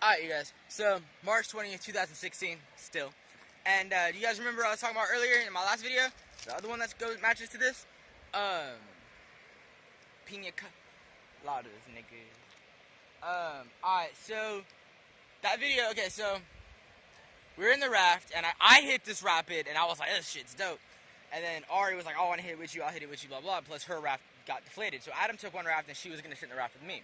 Alright, you guys. So, March 20th, 2016, still. And, do you guys remember what I was talking about earlier in my last video? The other one that matches to this? Pina coladas, nigga. Alright, so, that video, okay, so, we were in the raft, and I hit this rapid, and I was like, this shit's dope. And then Ari was like, oh, I want to hit it with you, I'll hit it with you, blah, blah, plus her raft got deflated. So Adam took one raft, and she was going to sit in the raft with me.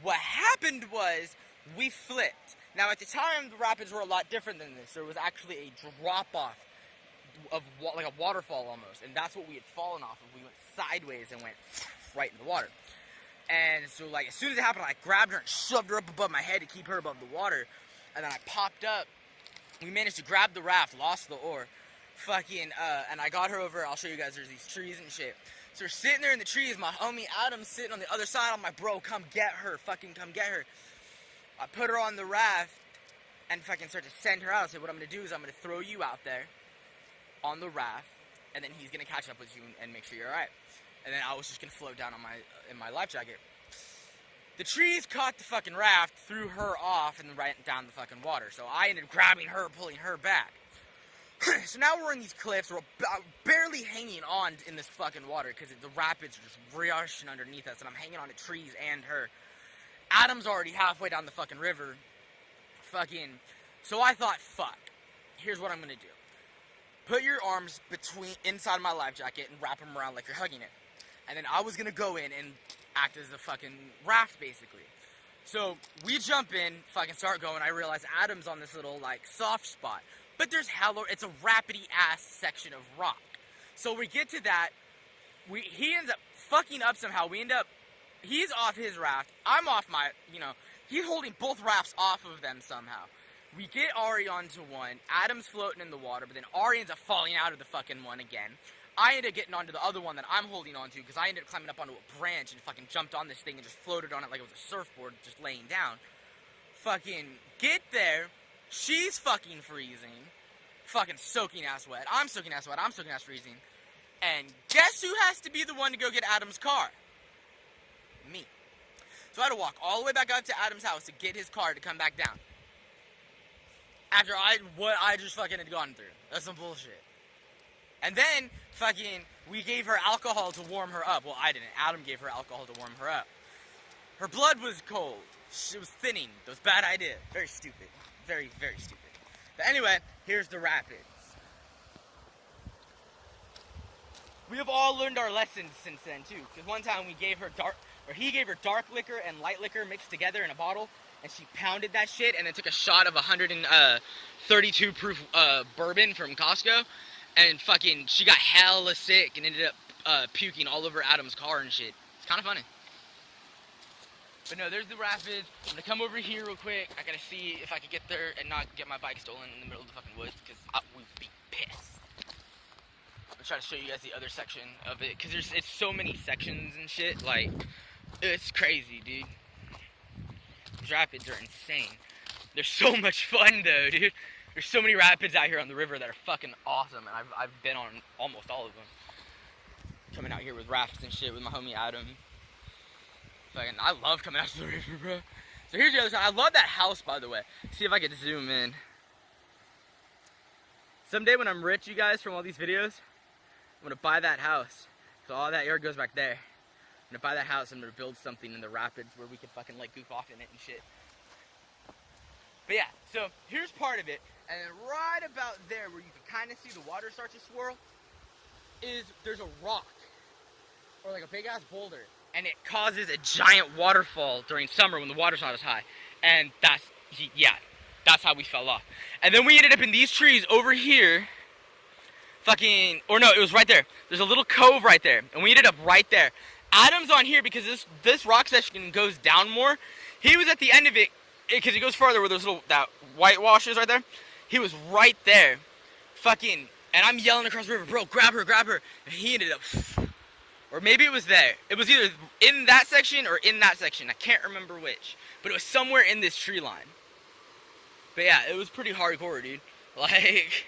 What happened was, we flipped. Now, at the time, the rapids were a lot different than this. There was actually a drop-off of, like a waterfall almost, and that's what we had fallen off of. We went sideways and went right in the water. And so, like, as soon as it happened, I grabbed her and shoved her up above my head to keep her above the water, and then I popped up. We managed to grab the raft, lost the oar, and I got her over. I'll show you guys, there's these trees and shit. So we're sitting there in the trees, my homie Adam's sitting on the other side. I'm like, bro, come get her, come get her. I put her on the raft and fucking start to send her out. I said, what I'm going to do is I'm going to throw you out there on the raft, and then he's going to catch up with you and make sure you're alright. And then I was just going to float down in my life jacket. The trees caught the fucking raft, threw her off, and right down the fucking water. So I ended up grabbing her, pulling her back. So now we're in these cliffs, we're barely hanging on in this fucking water because the rapids are just rushing underneath us, and I'm hanging on to trees and her. Adam's already halfway down the fucking river. So I thought, fuck, here's what I'm gonna do. Put your arms inside my life jacket and wrap them around like you're hugging it. And then I was gonna go in and act as a fucking raft, basically. So we jump in, fucking start going. I realize Adam's on this little, like, soft spot. But there's it's a rapidy-ass section of rock. So we get to that, he ends up fucking up somehow. He's off his raft, I'm off my, he's holding both rafts off of them somehow. We get Ari onto one, Adam's floating in the water, but then Ari ends up falling out of the fucking one again. I ended up getting onto the other one that I'm holding onto, because I ended up climbing up onto a branch and fucking jumped on this thing and just floated on it like it was a surfboard, just laying down. Fucking get there, she's fucking freezing, fucking soaking ass wet, I'm soaking ass wet, I'm soaking ass freezing, and guess who has to be the one to go get Adam's car? Me. So I had to walk all the way back up to Adam's house to get his car to come back down. After what I just fucking had gone through. That's some bullshit. And then, we gave her alcohol to warm her up. Well, I didn't. Adam gave her alcohol to warm her up. Her blood was cold. She was thinning. That was a bad idea. Very stupid. Very, very stupid. But anyway, here's the rapids. We have all learned our lessons since then, too. Because one time he gave her dark liquor and light liquor mixed together in a bottle, and she pounded that shit and then took a shot of 132 proof bourbon from Costco, and she got hella sick and ended up puking all over Adam's car and shit. It's kind of funny. But no, there's the rapids. I'm gonna come over here real quick. I gotta see if I can get there and not get my bike stolen in the middle of the fucking woods, because we'd be pissed. I'll try to show you guys the other section of it, because it's so many sections and shit, like, it's crazy, dude. These rapids are insane. They're so much fun, though, dude. There's so many rapids out here on the river that are fucking awesome, and I've been on almost all of them. Coming out here with rafts and shit with my homie Adam. I love coming out to the river, bro. So here's the other side. I love that house, by the way. See if I can zoom in. Someday when I'm rich, you guys, from all these videos, I'm gonna buy that house. So all that air goes back there. I'm gonna buy that house. I'm gonna build something in the rapids where we can fucking like goof off in it and shit. But yeah, so here's part of it, and then right about there where you can kind of see the water start to swirl, there's a rock, or like a big ass boulder, and it causes a giant waterfall during summer when the water's not as high, and that's how we fell off. And then we ended up in these trees over here, it was right there. There's a little cove right there, and we ended up right there. Adam's on here because this rock section goes down more. He was at the end of it, because it goes farther where there's that whitewash is right there. He was right there, and I'm yelling across the river, bro, grab her, and he ended up, or maybe it was there. It was either in that section or in that section. I can't remember which, but it was somewhere in this tree line. But yeah, it was pretty hardcore, dude. Like, it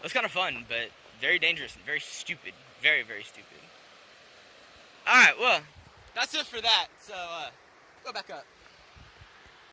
was kind of fun, but very dangerous and very stupid. Very, very stupid. Alright, well, that's it for that. So, go back up.